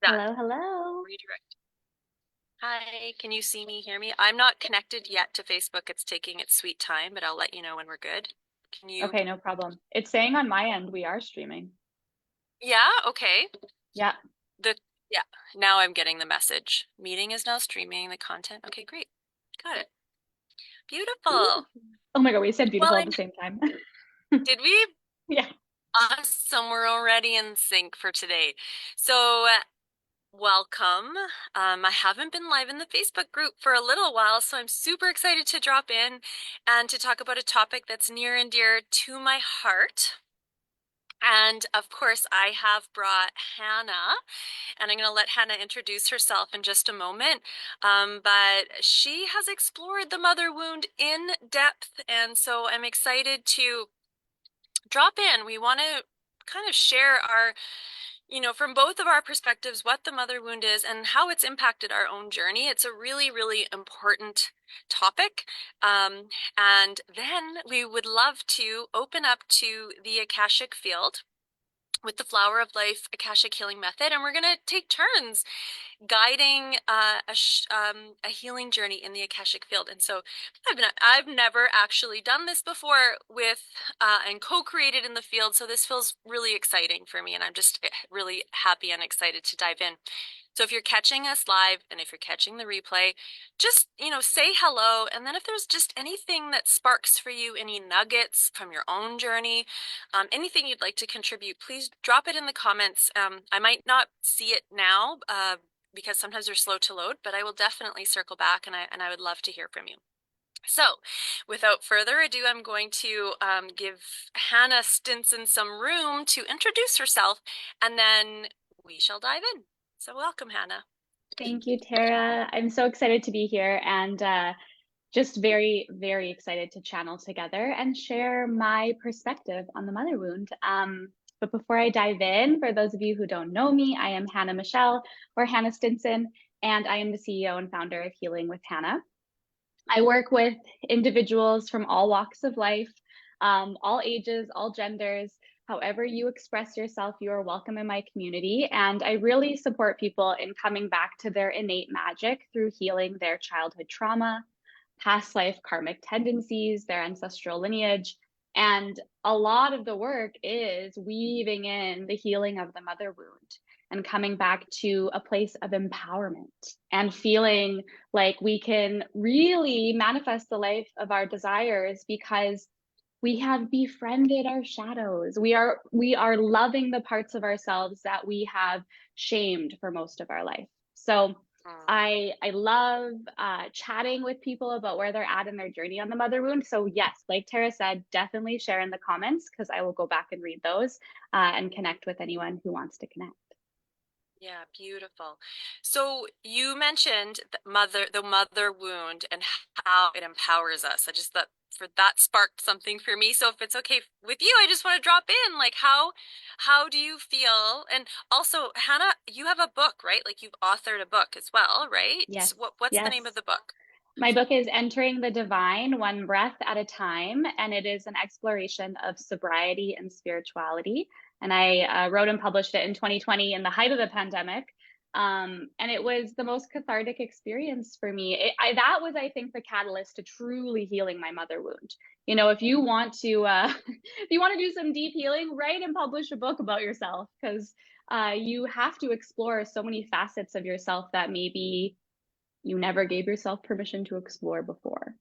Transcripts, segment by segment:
Done. Hello, hello. Redirect. Hi, can you see me, hear me? I'm not connected yet to Facebook. It's taking its sweet time, but I'll let you know when we're good. Can you? Okay, no problem. It's saying on my end we are streaming. Yeah, okay. Yeah. The yeah, now I'm getting the message. Meeting is now streaming the content. Okay, great. Got it. Beautiful. Beautiful. Oh my God, we said Well, beautiful at I the same time. did we Yeah. awesome. We're already in sync for today. So welcome. I haven't been live in the Facebook group for a little while, so I'm super excited to drop in and to talk about a topic that's near and dear to my heart. And of course, I have brought Hannah, and I'm going to let Hannah introduce herself in just a moment. But she has explored the mother wound in depth, and so I'm excited to drop in. We want to kind of share our from both of our perspectives, what the mother wound is and how it's impacted our own journey. It's a really, really important topic. And then we would love to open up to the Akashic field with the Flower of Life Akashic Healing Method. And we're going to take turns guiding a healing journey in the Akashic field. And so I've never actually done this before with and co-created in the field. So this feels really exciting for me, and I'm just really happy and excited to dive in. So if you're catching us live and if you're catching the replay, just, say hello. And then if there's just anything that sparks for you, any nuggets from your own journey, anything you'd like to contribute, please drop it in the comments. I might not see it now, because sometimes they're slow to load, but I will definitely circle back, and I would love to hear from you. So, without further ado, I'm going to give Hannah Stinson some room to introduce herself, and then we shall dive in. So, welcome, Hannah. Thank you, Tara. I'm so excited to be here and just very, very excited to channel together and share my perspective on the mother wound. But before I dive in, for those of you who don't know me, I am Hannah Michelle or Hannah Stinson, and I am the CEO and founder of Healing with Hannah. I work with individuals from all walks of life, all ages, all genders. However, you express yourself, you are welcome in my community. And I really support people in coming back to their innate magic through healing their childhood trauma, past life karmic tendencies, their ancestral lineage. And a lot of the work is weaving in the healing of the mother wound and coming back to a place of empowerment and feeling like we can really manifest the life of our desires because we have befriended our shadows. We are loving the parts of ourselves that we have shamed for most of our life. So Mm. I love chatting with people about where they're at in their journey on the mother wound. So yes, like Tara said, definitely share in the comments because I will go back and read those and connect with anyone who wants to connect. Yeah, beautiful. So you mentioned the mother wound and how it empowers us. I just thought for that sparked something for me. So if it's okay with you, I just want to drop in. Like how do you feel? And also, Hannah, you have a book, right? Like you've authored a book as well, right? Yes, So what's the name of yes. the book? My book is Entering the Divine, One Breath at a Time, and it is an exploration of sobriety and spirituality. And I wrote and published it in 2020 in the height of the pandemic. And it was the most cathartic experience for me. That was, I think, the catalyst to truly healing my mother wound. You know, if you want to, if you want to do some deep healing, write and publish a book about yourself because you have to explore so many facets of yourself that maybe you never gave yourself permission to explore before.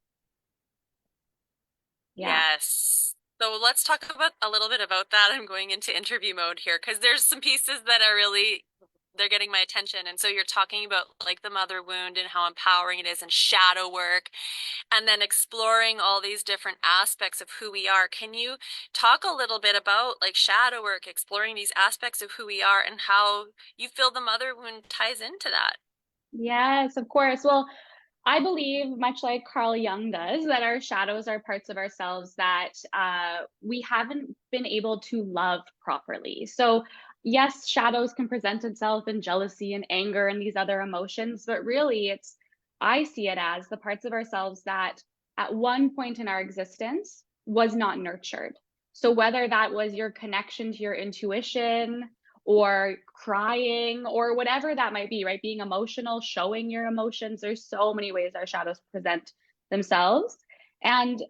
Yeah. Yes. So let's talk about a little bit about that. I'm going into interview mode here because there's some pieces that are really they're getting my attention. And so you're talking about like the mother wound and how empowering it is and shadow work and then exploring all these different aspects of who we are. Can you talk a little bit about like shadow work, exploring these aspects of who we are and how you feel the mother wound ties into that? Yes, of course. Well, I believe, much like Carl Jung does, that our shadows are parts of ourselves that we haven't been able to love properly. So, yes, shadows can present itself in jealousy and anger and these other emotions, but really, I see it as the parts of ourselves that at one point in our existence was not nurtured. So, whether that was your connection to your intuition, or crying or whatever that might be, right? Being emotional, showing your emotions. There's so many ways our shadows present themselves. And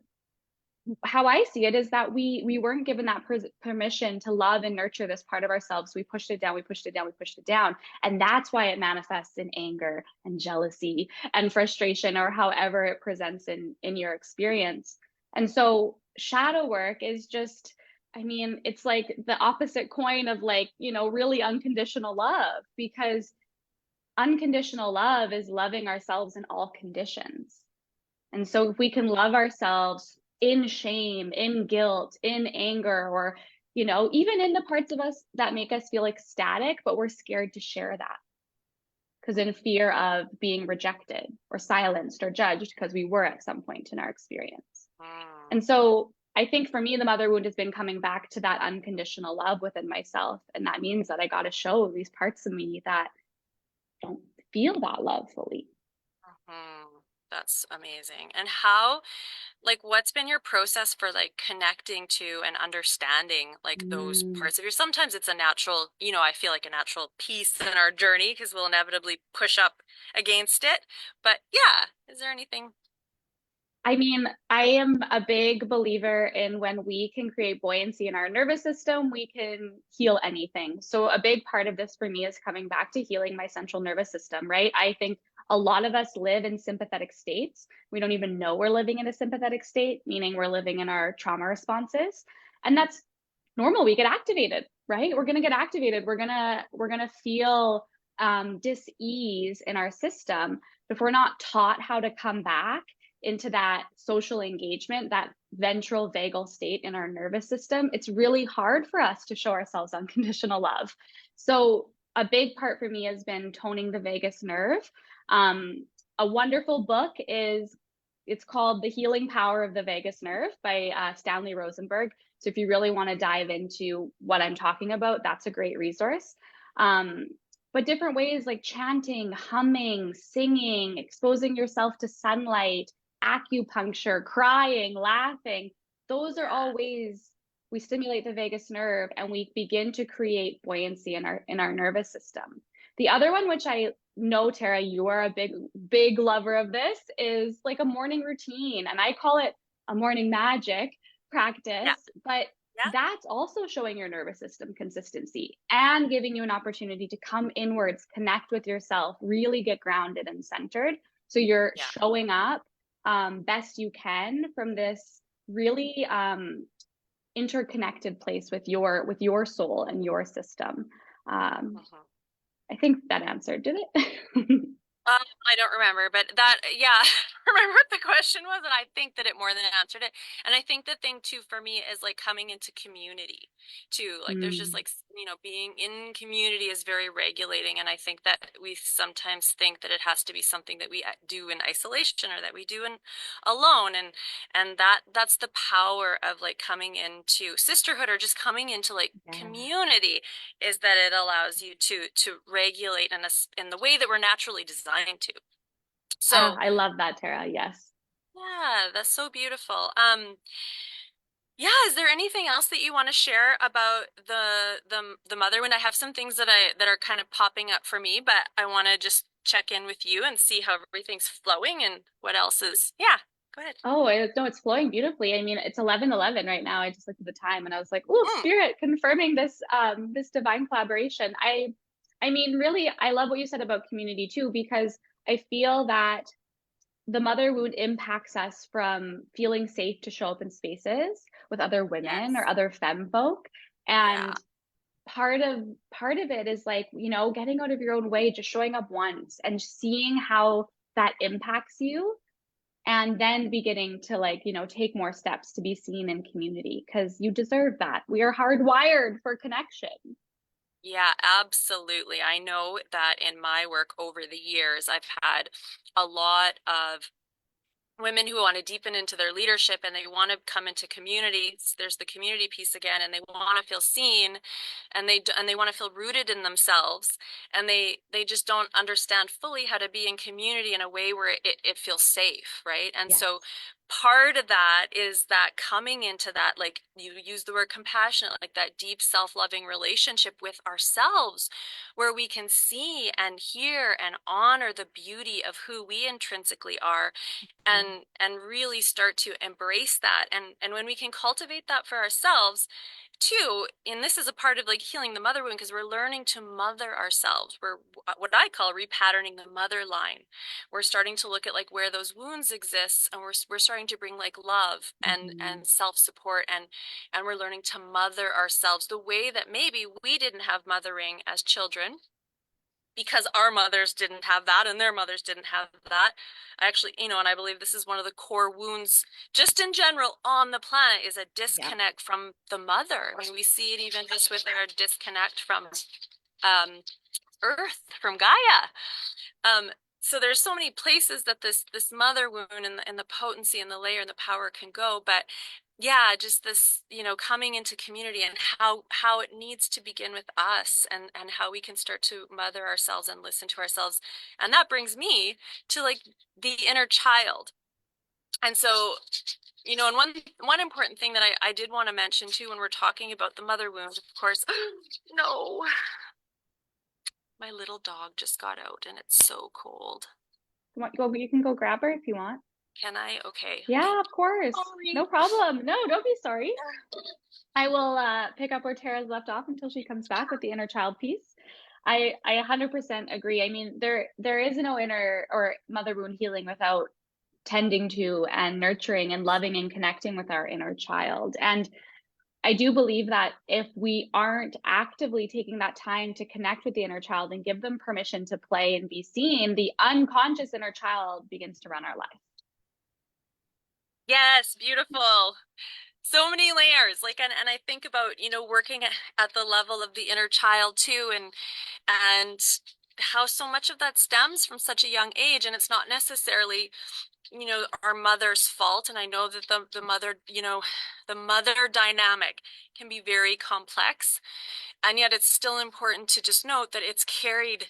how I see it is that we weren't given that permission to love and nurture this part of ourselves. We pushed it down, we pushed it down, we pushed it down. And that's why it manifests in anger and jealousy and frustration, or however it presents in your experience. And so shadow work is just, I mean, it's like the opposite coin of, like, really unconditional love, because unconditional love is loving ourselves in all conditions. And so if we can love ourselves in shame, in guilt, in anger, or, even in the parts of us that make us feel ecstatic, but we're scared to share that because in fear of being rejected or silenced or judged, because we were at some point in our experience. Mm. And so I think for me, the mother wound has been coming back to that unconditional love within myself. And that means that I got to show these parts of me that don't feel that love fully. Mhm. That's amazing. And how, like, what's been your process for like connecting to and understanding like those Mm. parts of your, sometimes it's a natural, I feel like a natural piece in our journey because we'll inevitably push up against it. But yeah, is there anything? I mean, I am a big believer in when we can create buoyancy in our nervous system, we can heal anything. So, a big part of this for me is coming back to healing my central nervous system, right? I think a lot of us live in sympathetic states. We don't even know we're living in a sympathetic state, meaning we're living in our trauma responses. And that's normal. We get activated, right? We're going to get activated. We're going to feel dis-ease in our system. If we're not taught how to come back into that social engagement, that ventral vagal state in our nervous system, it's really hard for us to show ourselves unconditional love. So a big part for me has been toning the vagus nerve. A wonderful book is, it's called The Healing Power of the Vagus Nerve by Stanley Rosenberg. So if you really want to dive into what I'm talking about, that's a great resource. But different ways like chanting, humming, singing, exposing yourself to sunlight, acupuncture, crying, laughing, those are Yeah. all ways we stimulate the vagus nerve and we begin to create buoyancy in our nervous system. The other one, which I know, Tara, you are a big lover of this, is like a morning routine. And I call it a morning magic Yeah. practice, but Yeah. that's also showing your nervous system consistency and giving you an opportunity to come inwards, connect with yourself, really get grounded and centered. So you're Yeah. showing up best you can from this really interconnected place with your soul and your system. Um, Mhm. I think that answered, did it? I don't remember, but that, yeah, I remember what the question was, and I think that it more than answered it. And I think the thing too for me is like coming into community too. Like there's just Mm, like, being in community is very regulating. And I think that we sometimes think that it has to be something that we do in isolation or that we do in alone. And that's the power of like coming into sisterhood or just coming into like yeah. community, is that it allows you to regulate in the way that we're naturally designed to. Ah, So I love that, Tara. Yes. yeah, that's so beautiful. Yeah, is there anything else that you want to share about the mother wound? I have some things that are kind of popping up for me, but I want to just check in with you and see how everything's flowing and what else is. Yeah, go ahead. Oh, no, it's flowing beautifully. I mean, it's 11:11 right now. I just looked at the time and I was like, "Oh, Mm, spirit confirming this divine collaboration." I mean, really, I love what you said about community too, because I feel that the mother wound impacts us from feeling safe to show up in spaces with other women or yes. other femme folk. Yeah. And part of it is like, getting out of your own way, just showing up once and seeing how that impacts you, and then beginning to, like, take more steps to be seen in community, because you deserve that. We are hardwired for connection. Yeah, absolutely. I know that in my work over the years, I've had a lot of women who want to deepen into their leadership and they want to come into communities. There's the community piece again, and they want to feel seen, and they want to feel rooted in themselves, and they just don't understand fully how to be in community in a way where it feels safe, right? And Yes. so part of that is that coming into that, like you use the word compassionate, like that deep self-loving relationship with ourselves, where we can see and hear and honor the beauty of who we intrinsically are, and really start to embrace that. And when we can cultivate that for ourselves too, and this is a part of like healing the mother wound, because we're learning to mother ourselves. We're what I call repatterning the mother line. We're starting to look at like where those wounds exist, and we're starting to bring like love Mhm. and self-support, and we're learning to mother ourselves the way that maybe we didn't have mothering as children, because our mothers didn't have that and their mothers didn't have that. I actually, and I believe this is one of the core wounds just in general on the planet, is a Yeah. disconnect from the mother. I mean, we see it even just with our disconnect from um, Earth, from Gaia. Um, so there's so many places that this mother wound and the potency and the layer and the power can go. But yeah, just this, coming into community, and how it needs to begin with us, and how we can start to mother ourselves and listen to ourselves. And that brings me to like the inner child. And so, and one important thing that I did want to mention too, when we're talking about the mother wound, of course, no, my little dog just got out and it's so cold. You can go grab her if you want. Can I? Okay. Yeah, of course. Sorry. No problem. No, don't be sorry. I will pick up where Tara's left off until she comes back with the inner child piece. I 100% agree. I mean, there is no inner or mother wound healing without tending to and nurturing and loving and connecting with our inner child. And I do believe that if we aren't actively taking that time to connect with the inner child and give them permission to play and be seen, the unconscious inner child begins to run our life. Yes, beautiful. So many layers. Like, and I think about, working at the level of the inner child too, and how so much of that stems from such a young age. And it's not necessarily, our mother's fault. And I know that the mother, the mother dynamic can be very complex. And yet it's still important to just note that it's carried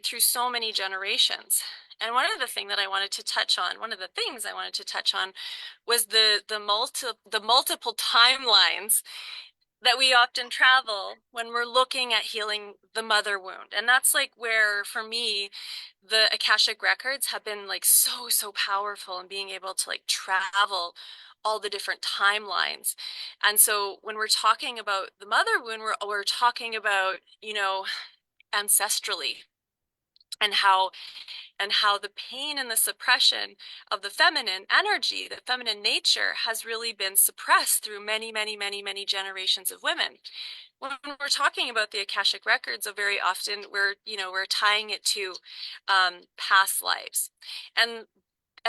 through so many generations. And one of the things I wanted to touch on was the multiple timelines that we often travel when we're looking at healing the mother wound. And that's like where, for me, the Akashic records have been like so powerful in being able to like travel all the different timelines. And so when we're talking about the mother wound, we're talking about, ancestrally, and how the pain and the suppression of the feminine energy, the feminine nature, has really been suppressed through many generations of women. When we're talking about the Akashic records, very often we're tying it to past lives, and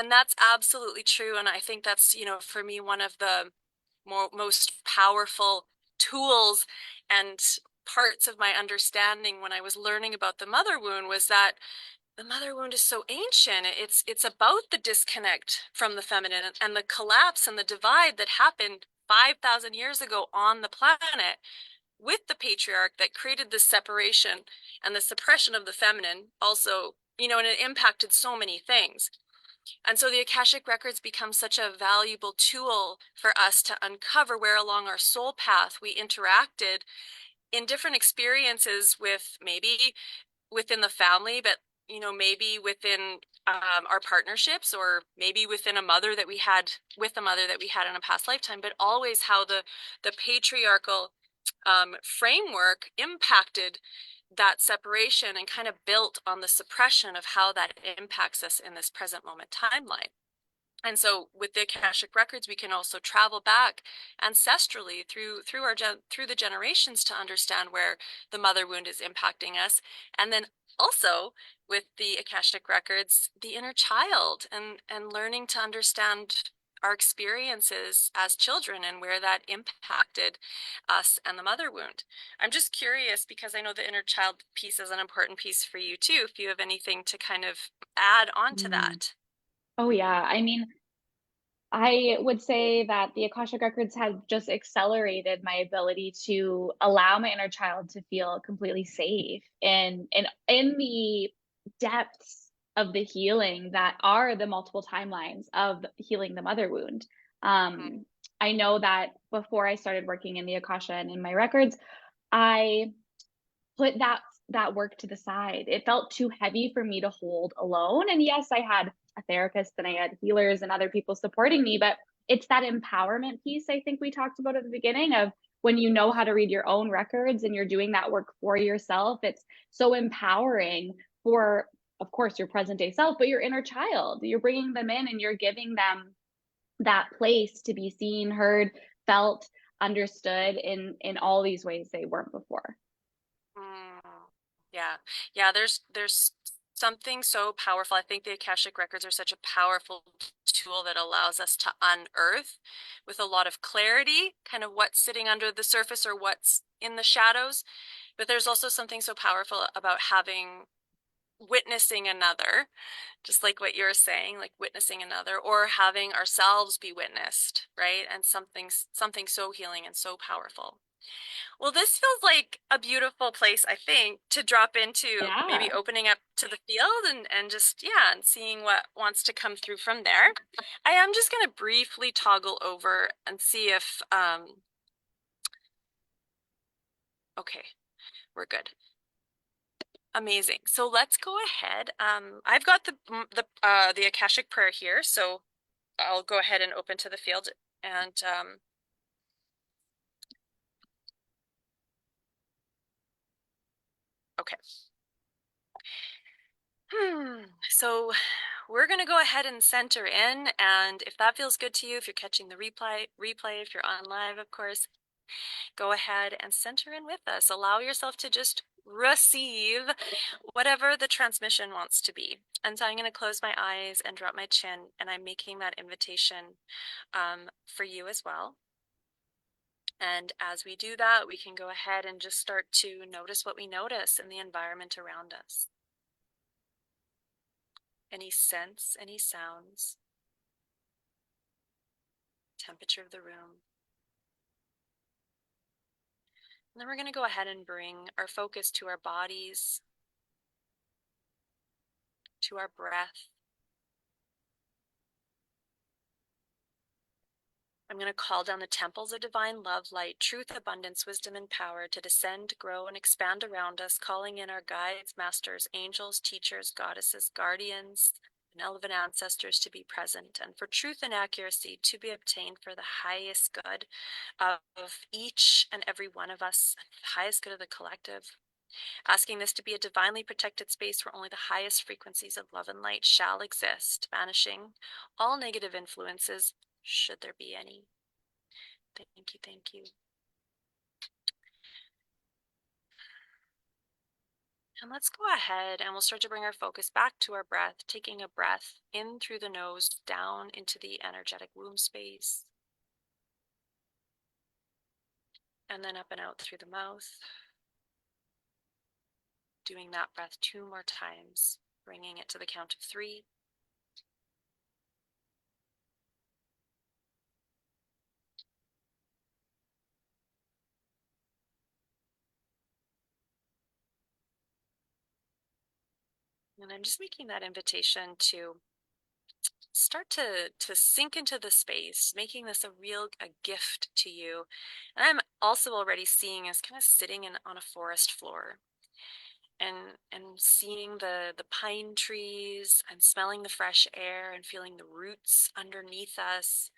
that's absolutely true. And I think that's, for me, one of the most powerful tools and parts of my understanding when I was learning about the mother wound, was that the mother wound is so ancient. It's about the disconnect from the feminine, and the collapse and the divide that happened 5,000 years ago on the planet, with the patriarch, that created this separation and the suppression of the feminine also, and it impacted so many things. And so the Akashic records become such a valuable tool for us to uncover where along our soul path we interacted in different experiences, with maybe within the family, but maybe within our partnerships, or maybe within a mother that we had in a past lifetime. But always how the patriarchal framework impacted that separation, and kind of built on the suppression of how that impacts us in this present moment timeline. And so with the Akashic records, we can also travel back ancestrally through the generations to understand where the mother wound is impacting us. And then also with the Akashic records, the inner child, and learning to understand our experiences as children and where that impacted us and the mother wound. I'm just curious, because I know the inner child piece is an important piece for you too, if you have anything to kind of add on to Mm. that. Oh yeah. I mean, I would say that the Akashic Records have just accelerated my ability to allow my inner child to feel completely safe in the depths of the healing that are the multiple timelines of healing the mother wound. Mm, I know that before I started working in the Akasha and in my records, I put that work to the side. It felt too heavy for me to hold alone. And yes, I had a therapist and I had healers and other people supporting me, but it's that empowerment piece I think we talked about at the beginning of when you know how to read your own records and you're doing that work for yourself. It's so empowering for, of course, your present day self, but your inner child. You're bringing them in and you're giving them that place to be seen, heard, felt, understood in all these ways they weren't before. mm. Yeah. Yeah, there's something so powerful. I think the Akashic records are such a powerful tool that allows us to unearth with a lot of clarity kind of what's sitting under the surface or what's in the shadows. But there's also something so powerful about having witnessing another, just like what you're saying, like witnessing another or having ourselves be witnessed, right? And something so healing and so powerful. Well, this feels like a beautiful place, I think, to drop into maybe Yeah. opening up to the field and just, yeah, and seeing what wants to come through from there. I am just going to briefly toggle over and see if, okay, we're good. Amazing. So let's go ahead. I've got the Akashic prayer here, so I'll go ahead and open to the field and okay. So we're going to go ahead and center in, and if that feels good to you, if you're catching the replay, if you're on live, of course, go ahead and center in with us. Allow yourself to just receive whatever the transmission wants to be. And so I'm going to close my eyes and drop my chin, and I'm making that invitation for you as well. And as we do that, we can go ahead and just start to notice what we notice in the environment around us. Any scents, any sounds, temperature of the room. And then we're going to go ahead and bring our focus to our bodies, to our breath. I'm going to call down the temples of divine love, light, truth, abundance, wisdom, and power to descend, grow, and expand around us, calling in our guides, masters, angels, teachers, goddesses, guardians, benevolent ancestors to be present, and for truth and accuracy to be obtained for the highest good of each and every one of us, and the highest good of the collective. Asking this to be a divinely protected space where only the highest frequencies of love and light shall exist, banishing all negative influences, should there be any. Thank you, thank you. And let's go ahead and we'll start to bring our focus back to our breath, taking a breath in through the nose, down into the energetic womb space, and then up and out through the mouth. Doing that breath 2 more times, bringing it to the count of 3. And I'm just making that invitation to start to sink into the space, making this a gift to you. And I'm also already seeing us kind of sitting on a forest floor and seeing the pine trees and smelling the fresh air and feeling the roots underneath us.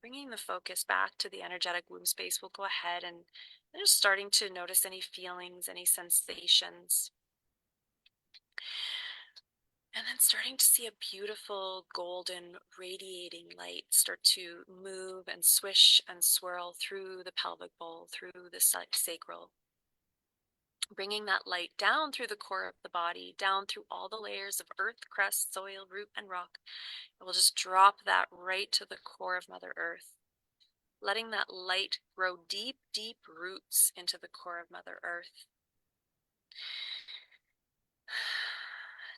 Bringing the focus back to the energetic womb space, we'll go ahead and just starting to notice any feelings, any sensations. And then starting to see a beautiful golden radiating light start to move and swish and swirl through the pelvic bowl, through the sacral. Bringing that light down through the core of the body, down through all the layers of earth, crust, soil, root, and rock. And we'll just drop that right to the core of Mother Earth, letting that light grow deep, deep roots into the core of Mother Earth.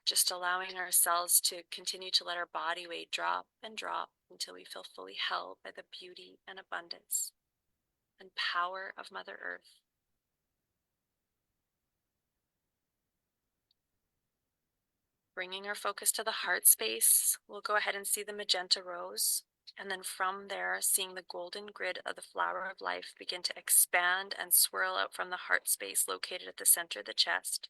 Just allowing ourselves to continue to let our body weight drop and drop until we feel fully held by the beauty and abundance and power of Mother Earth. Bringing our focus to the heart space, we'll go ahead and see the magenta rose. And then from there, seeing the golden grid of the flower of life begin to expand and swirl out from the heart space located at the center of the chest.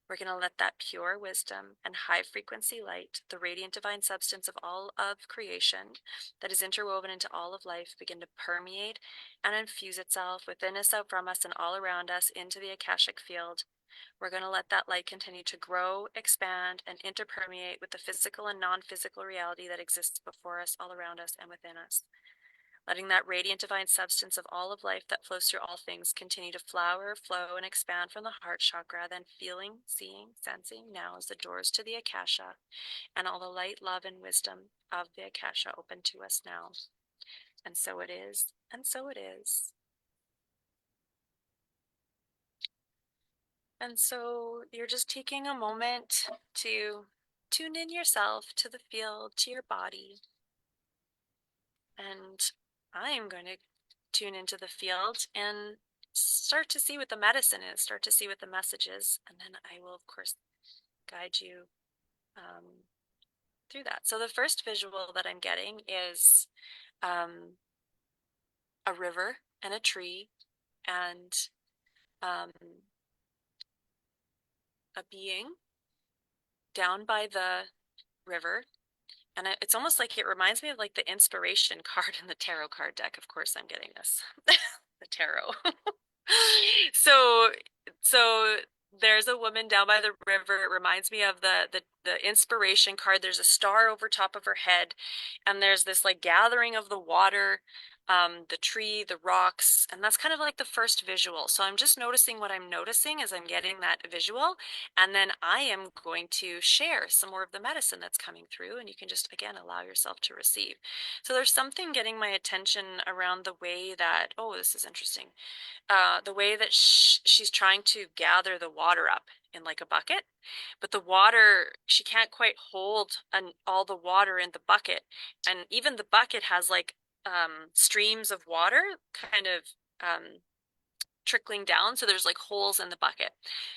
We're going to let that pure wisdom and high frequency light, the radiant divine substance of all of creation that is interwoven into all of life, begin to permeate and infuse itself within us, out from us, and all around us into the Akashic field. We're going to let that light continue to grow, expand, and interpermeate with the physical and non-physical reality that exists before us, all around us, and within us. Letting that radiant divine substance of all of life that flows through all things continue to flower, flow, and expand from the heart chakra, then feeling, seeing, sensing now as the doors to the Akasha and all the light, love, and wisdom of the Akasha open to us now. And so it is, and so it is. And so you're just taking a moment to tune in yourself to the field, to your body. And I am going to tune into the field and start to see what the medicine is, start to see what the message is. And then I will, of course, guide you through that. So the first visual that I'm getting is a river and a tree and a being down by the river. And it's almost like it reminds me of like the inspiration card in the tarot card deck. Of course, I'm getting this. The tarot. So there's a woman down by the river. It reminds me of the inspiration card. There's a star over top of her head, and there's this like gathering of the water, the tree, the rocks, and that's kind of like the first visual. So I'm just noticing what I'm noticing as I'm getting that visual, and then I am going to share some more of the medicine that's coming through, and you can just again allow yourself to receive. So there's something getting my attention around the way that, oh, this is interesting, the way that she's trying to gather the water up in like a bucket, but the water, she can't quite hold all the water in the bucket, and even the bucket has like streams of water kind of trickling down, so there's like holes in the bucket.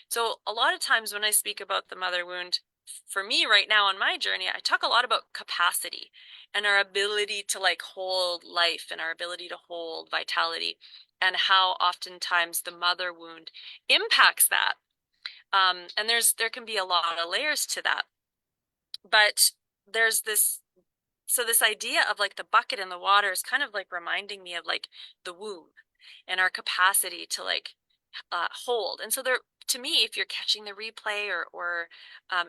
So a lot of times when I speak about the mother wound, for me right now on my journey, I talk a lot about capacity and our ability to like hold life and our ability to hold vitality, and how oftentimes the mother wound impacts that. And there can be a lot of layers to that, but there's this, so this idea of like the bucket and the water is kind of like reminding me of like the womb and our capacity to like hold. And so there, to me, if you're catching the replay or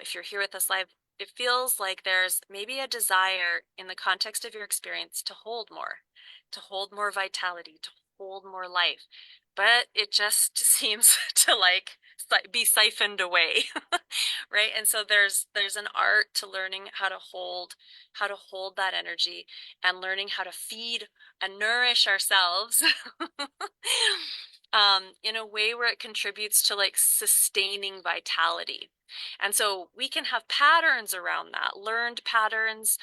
if you're here with us live, it feels like there's maybe a desire in the context of your experience to hold more vitality, to hold more life, but it just seems to like be siphoned away. Right? And so there's an art to learning how to hold that energy and learning how to feed and nourish ourselves in a way where it contributes to like sustaining vitality. And so we can have patterns around that, learned patterns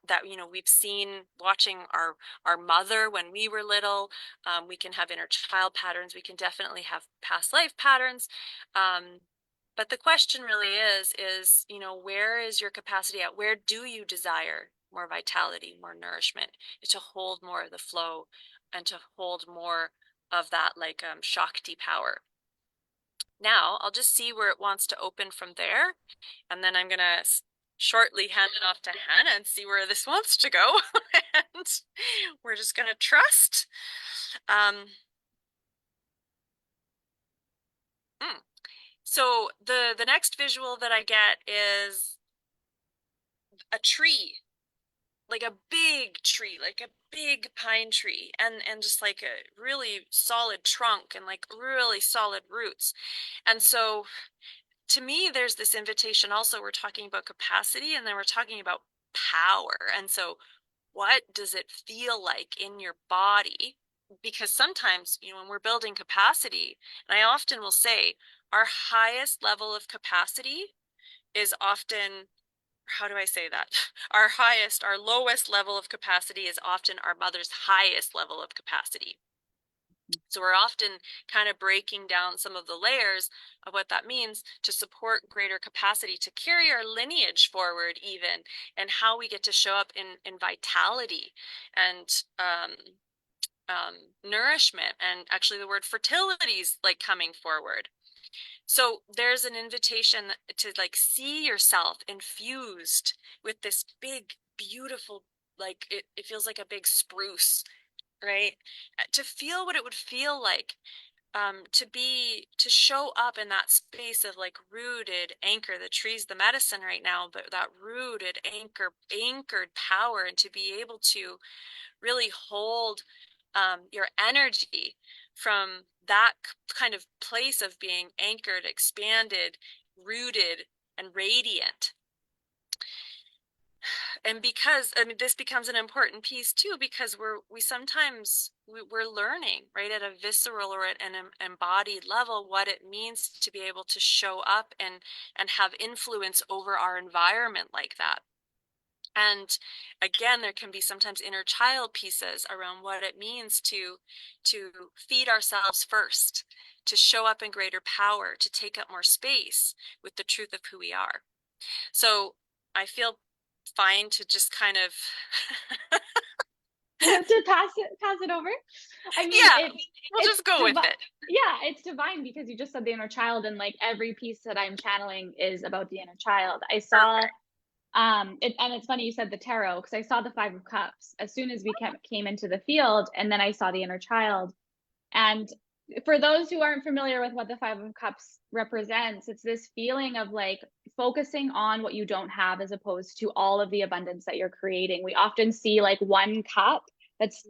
that, we've seen watching our mother when we were little. We can have inner child patterns. We can definitely have past life patterns. But the question really is, where is your capacity at? Where do you desire more vitality, more nourishment, to hold more of the flow and to hold more of that like Shakti power? Now I'll just see where it wants to open from there, and then I'm gonna shortly hand it off to Hannah and see where this wants to go. And we're just gonna trust. So the next visual that I get is a tree, like a big tree, like a big pine tree, and just like a really solid trunk and like really solid roots. And so to me, there's this invitation also. We're talking about capacity, and then we're talking about power. And so what does it feel like in your body? Because sometimes, when we're building capacity, and I often will say, our highest level of capacity is often, how do I say that? Our lowest level of capacity is often our mother's highest level of capacity. So we're often kind of breaking down some of the layers of what that means to support greater capacity to carry our lineage forward, even, and how we get to show up in vitality and nourishment. And actually, the word fertility is like coming forward. So there's an invitation to like see yourself infused with this big, beautiful, like it feels like a big spruce, right? To feel what it would feel like to show up in that space of like rooted anchor. The tree's the medicine right now, but that rooted anchored power, and to be able to really hold your energy from that kind of place of being anchored, expanded, rooted, and radiant. And because I mean this becomes an important piece too, because we sometimes we're learning, right, at a visceral or at an embodied level what it means to be able to show up and have influence over our environment like that. And again, there can be sometimes inner child pieces around what it means to feed ourselves first, to show up in greater power, to take up more space with the truth of who we are. So I feel fine to just kind of To pass it over. I mean, yeah, we'll it's just go with it. yeah, it's divine because you just said the inner child, and like every piece that I'm channeling is about the inner child. I saw Perfect. and it's funny you said the tarot, because I saw the 5 of Cups as soon as we came into the field, and then I saw the inner child. And for those who aren't familiar with what the 5 of Cups represents, it's this feeling of like focusing on what you don't have as opposed to all of the abundance that you're creating. We often see like one cup that's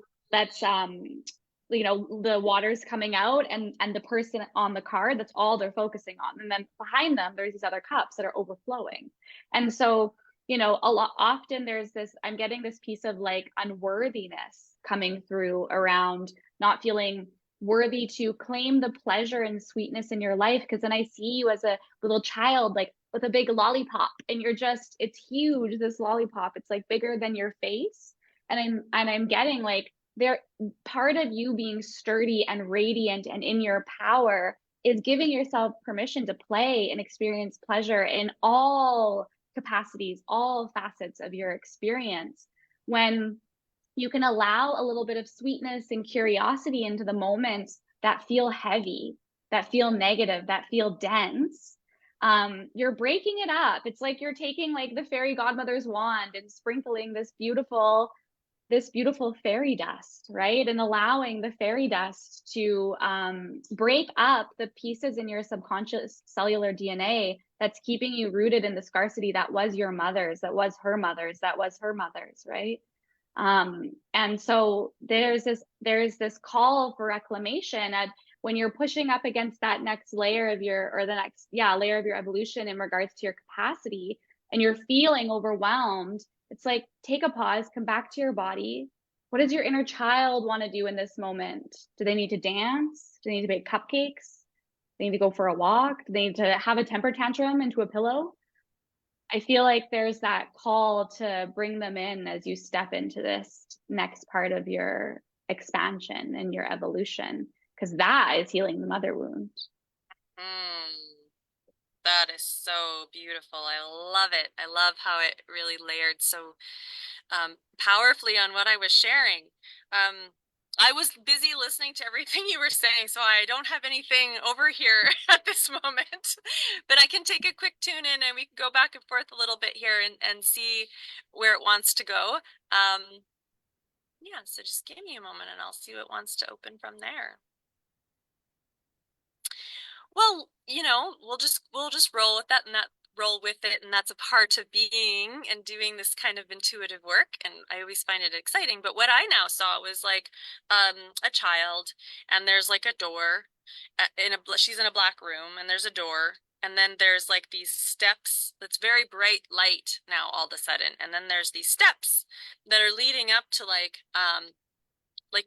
you know, the water's coming out, and the person on the card, that's all they're focusing on, and then behind them there's these other cups that are overflowing. And so, you know, a lot often there's this, I'm getting this piece of like unworthiness coming through around not feeling worthy to claim the pleasure and sweetness in your life, because then I see you as a little child like with a big lollipop, and you're just, it's huge, this lollipop, it's like bigger than your face. And I'm getting like, there, part of you being sturdy and radiant and in your power is giving yourself permission to play and experience pleasure in all capacities, all facets of your experience. When you can allow a little bit of sweetness and curiosity into the moments that feel heavy, that feel negative, that feel dense. You're breaking it up. It's like you're taking like the fairy godmother's wand and sprinkling this beautiful fairy dust, right? And allowing the fairy dust to break up the pieces in your subconscious cellular DNA that's keeping you rooted in the scarcity that was your mother's, that was her mother's, that was her mother's, right? And so there's this call for reclamation, and when you're pushing up against that next layer of your, or the next, yeah, layer of your evolution in regards to your capacity, and you're feeling overwhelmed, it's like, take a pause, come back to your body. What does your inner child want to do in this moment? Do they need to dance? Do they need to bake cupcakes? Do they need to go for a walk? Do they need to have a temper tantrum into a pillow? I feel like there's that call to bring them in as you step into this next part of your expansion and your evolution, because that is healing the mother wound. Mm, that is so beautiful. I love it. I love how it really layered so powerfully on what I was sharing. I was busy listening to everything you were saying, so I don't have anything over here at this moment. But I can take a quick tune in and we can go back and forth a little bit here and see where it wants to go. Yeah, so just give me a moment and I'll see what wants to open from there. Well, you know, we'll just roll with that, and that roll with it, and that's a part of being and doing this kind of intuitive work, and I always find it exciting. But what I now saw was like a child, and there's like a door she's in a black room, and there's a door, and then there's like these steps that's very bright light now all of a sudden, and then there's these steps that are leading up to like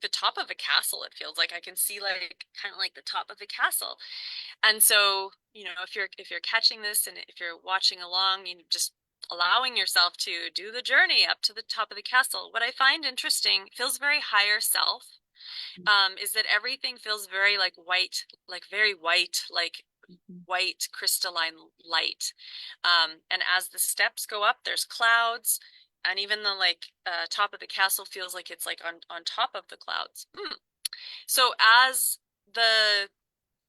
the top of a castle. It feels like I can see like kind of like the top of a castle. And so, you know, if you're catching this and if you're watching along, you know, just allowing yourself to do the journey up to the top of the castle. What I find interesting, feels very higher self. is that everything feels very like white, like very white, like Mhm. white crystalline light. And as the steps go up, there's clouds, and even the like top of the castle feels like it's like on top of the clouds. So as the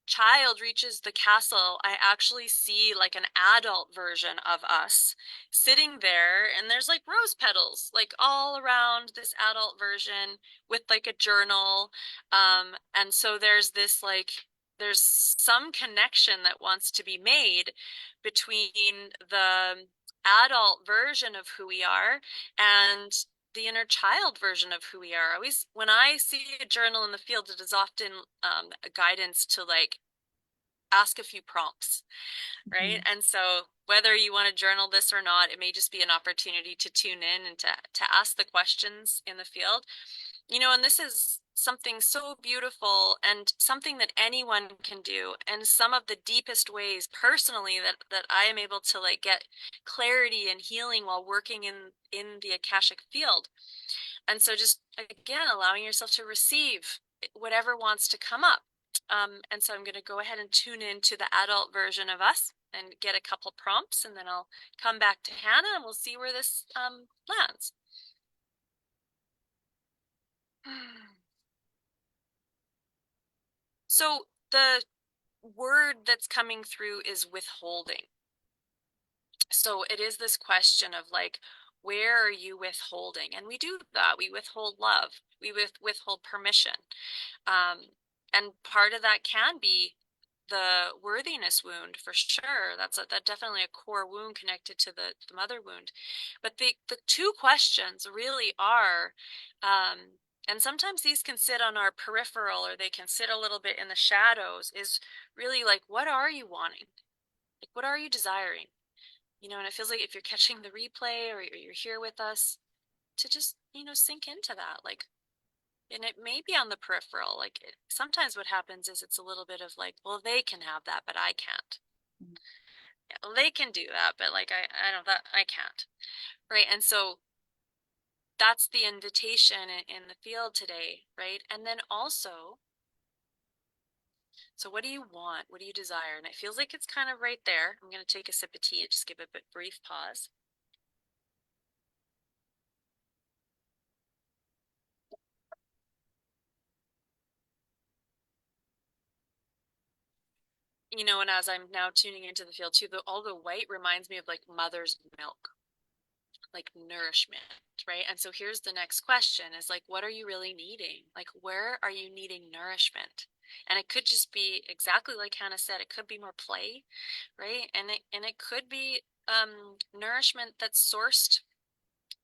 child reaches the castle, I actually see like an adult version of us sitting there, and there's like rose petals like all around this adult version with like a journal. And so there's this like there's some connection that wants to be made between the adult version of who we are and the inner child version of who we are. Always, when I see a journal in the field, it is often a guidance to like ask a few prompts, right? Mhm. And so whether you want to journal this or not, it may just be an opportunity to tune in and to ask the questions in the field. And this is something so beautiful and something that anyone can do. And some of the deepest ways personally that I am able to like get clarity and healing while working in the Akashic field. And so just again, allowing yourself to receive whatever wants to come up. And so I'm going to go ahead and tune into the adult version of us and get a couple prompts, and then I'll come back to Hannah and we'll see where this lands. So the word that's coming through is withholding. So it is this question of like, where are you withholding? And we do that. We withhold love. We withhold permission. And part of that can be the worthiness wound for sure. That definitely a core wound connected to the mother wound. But the two questions really are, and sometimes these can sit on our peripheral or they can sit a little bit in the shadows, is really like, what are you wanting? Like, what are you desiring? And it feels like if you're catching the replay or you're here with us, to just, sink into that. Like, and it may be on the peripheral. Like, sometimes what happens is it's a little bit of like, well, they can have that, but I can't. Yeah, well, they can do that, but like, I don't, that I can't. Right. And so that's the invitation in the field today. Right. And then also, so what do you want? What do you desire? And it feels like it's kind of right there. I'm going to take a sip of tea and just give a brief pause. And as I'm now tuning into the field too, all the white reminds me of like mother's milk, like nourishment, right? And so here's the next question is like, what are you really needing? Like, where are you needing nourishment? And it could just be exactly like Hannah said, it could be more play, right? And it could be nourishment that's sourced.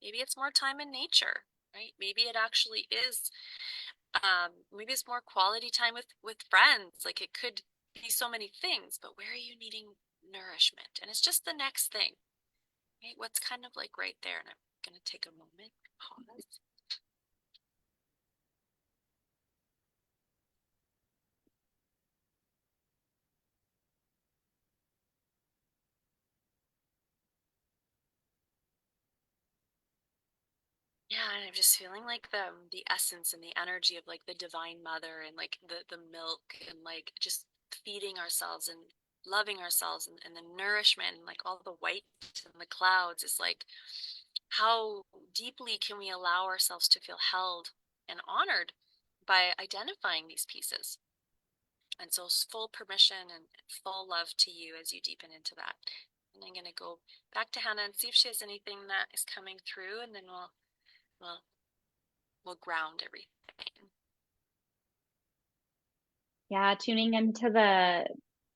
Maybe it's more time in nature, right? Maybe it actually is maybe it's more quality time with friends. Like it could be so many things, but where are you needing nourishment? And it's just the next thing, right? What's kind of like right there. And I'm going to take a moment, pause. Yeah, and I'm just feeling like the essence and the energy of like the Divine Mother and like the milk and like just feeding ourselves and loving ourselves and the nourishment and like all the white and the clouds is like how deeply can we allow ourselves to feel held and honored by identifying these pieces. And so full permission and full love to you as you deepen into that. And I'm going to go back to Hannah and see if she has anything that is coming through, and then we'll we'll ground everything. Yeah, tuning into the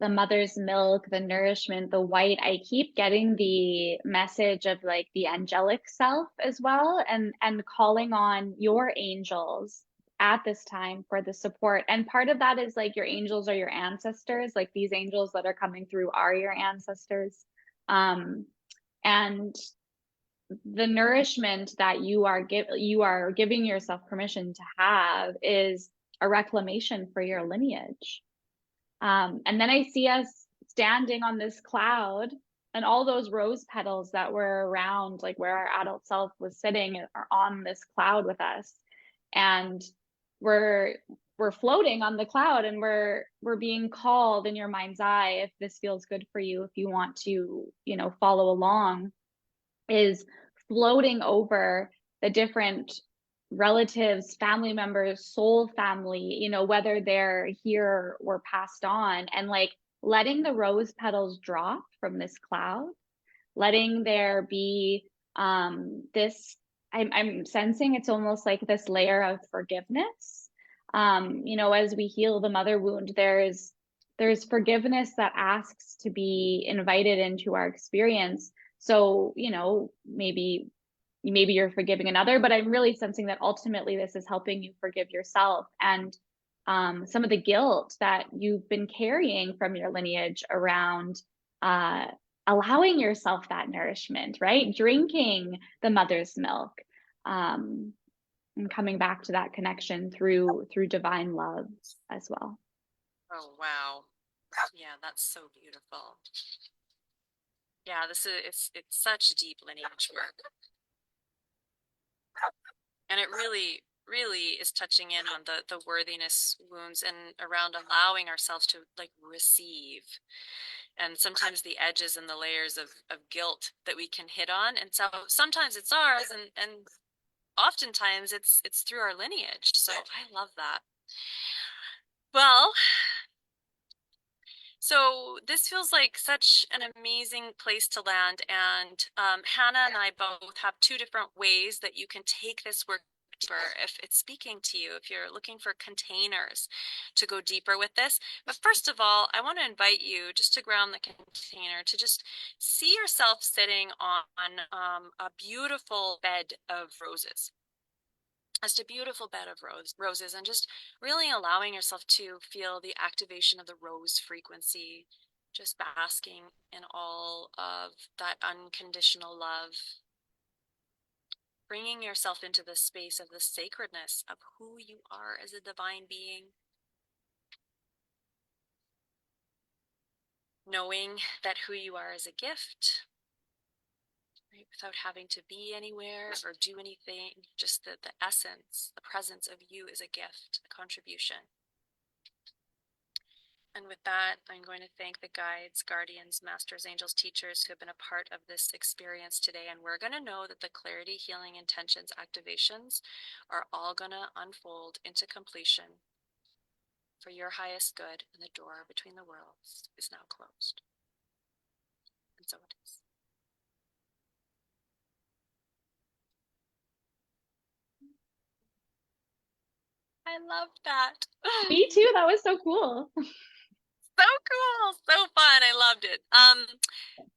mother's milk, the nourishment, the white. I keep getting the message of like the angelic self as well, and calling on your angels at this time for the support. And part of that is like your angels are your ancestors, like these angels that are coming through are your ancestors. And the nourishment that you are giving yourself permission to have is a reclamation for your lineage. And then I see us standing on this cloud, and all those rose petals that were around, like where our adult self was sitting, are on this cloud with us. And we're we're floating on the cloud, and we're being called in your mind's eye, if this feels good for you, if you want to, follow along, is floating over the different relatives, family members, soul family, whether they're here or passed on, and like letting the rose petals drop from this cloud, letting there be this, I'm sensing it's almost like this layer of forgiveness. As we heal the mother wound, there's forgiveness that asks to be invited into our experience. So, maybe you're forgiving another, but I'm really sensing that ultimately this is helping you forgive yourself, and some of the guilt that you've been carrying from your lineage around uh, allowing yourself that nourishment, right? Drinking the mother's milk, um, and coming back to that connection through divine love as well. Oh, wow. Yeah, that's so beautiful. Yeah, it's such deep lineage work. And it really, really is touching in on the worthiness wounds and around allowing ourselves to like receive. And sometimes the edges and the layers of guilt that we can hit on. And so sometimes it's ours, and oftentimes it's through our lineage. So I love that. Well, so this feels like such an amazing place to land. And Hannah and I both have two different ways that you can take this work deeper if it's speaking to you, if you're looking for containers to go deeper with this. But first of all, I want to invite you just to ground the container, to just see yourself sitting on a beautiful bed of roses. Just a beautiful bed of roses, and just really allowing yourself to feel the activation of the rose frequency, just basking in all of that unconditional love, bringing yourself into the space of the sacredness of who you are as a divine being, knowing that who you are is a gift, right, without having to be anywhere or do anything. Just the essence, the presence of you is a gift, a contribution. And with that, I'm going to thank the guides, guardians, masters, angels, teachers who have been a part of this experience today. And we're going to know that the clarity, healing, intentions, activations are all going to unfold into completion for your highest good, and the door between the worlds is now closed. And so it is. I loved that. Me too. That was so cool. So cool, so fun. I loved it.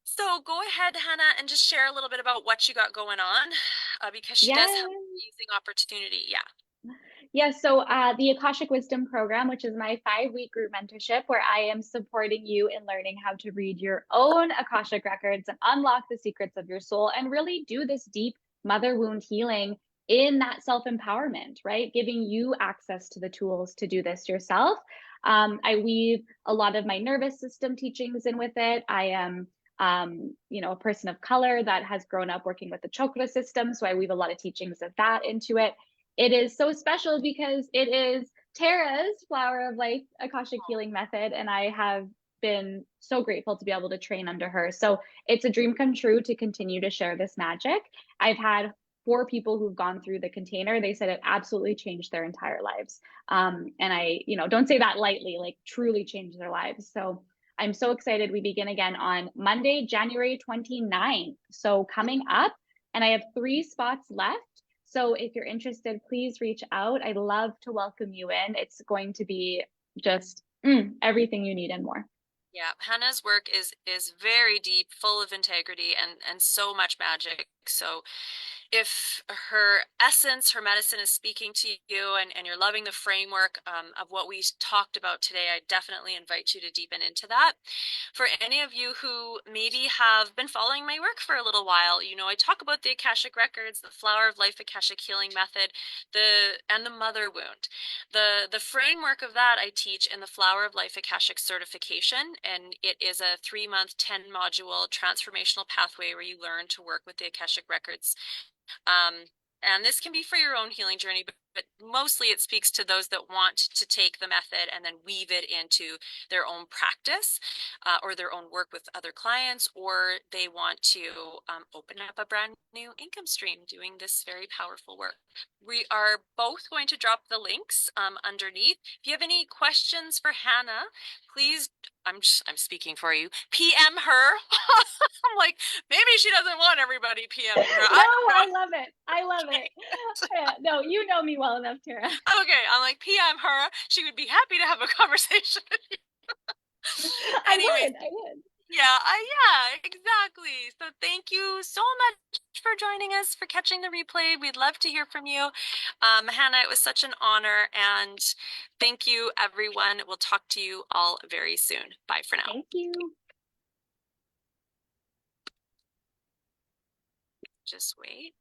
So go ahead, Hannah, and just share a little bit about what you got going on, because she does have Yeah. an amazing opportunity. Yeah. Yeah, so the Akashic Wisdom Program, which is my 5-week group mentorship, where I am supporting you in learning how to read your own Akashic records and unlock the secrets of your soul, and really do this deep mother wound healing in that self empowerment, right? Giving you access to the tools to do this yourself. I weave a lot of my nervous system teachings in with it. I am a person of color that has grown up working with the chakra system. So I weave a lot of teachings of that into it. It is so special because it is Tara's Flower of Life Akashic Healing Method, and I have been so grateful to be able to train under her. So it's a dream come true to continue to share this magic. I've had 4 people who've gone through the container. They said it absolutely changed their entire lives. And I, don't say that lightly, like truly changed their lives. So I'm so excited. We begin again on Monday, January 29th. So coming up, and I have 3 spots left. So if you're interested, please reach out. I'd love to welcome you in. It's going to be just everything you need and more. Yeah, Hannah's work is very deep, full of integrity, and so much magic. So if her essence, her medicine is speaking to you, and you're loving the framework of what we talked about today, I definitely invite you to deepen into that. For any of you who maybe have been following my work for a little while, I talk about the Akashic Records, the Flower of Life Akashic Healing Method, and the Mother Wound. The framework of that I teach in the Flower of Life Akashic certification, and it is a 3-month, 10-module transformational pathway where you learn to work with the Akashic Records and this can be for your own healing journey, but mostly it speaks to those that want to take the method and then weave it into their own practice or their own work with other clients, or they want to open up a brand new income stream doing this very powerful work. We are both going to drop the links underneath. If you have any questions for Hannah, please, I'm speaking for you, PM her. I'm like, maybe she doesn't want everybody PMing her. No, I don't know. I love it. I love it. Yeah, no, you know me well enough, Tara. Okay, I'm like, PM her. She would be happy to have a conversation with you. Anyways, I would. yeah, exactly. So thank you so much for joining us, for catching the replay. We'd love to hear from you. Hannah, it was such an honor, and thank you, everyone. We'll talk to you all very soon. Bye for now. Thank you. Just wait.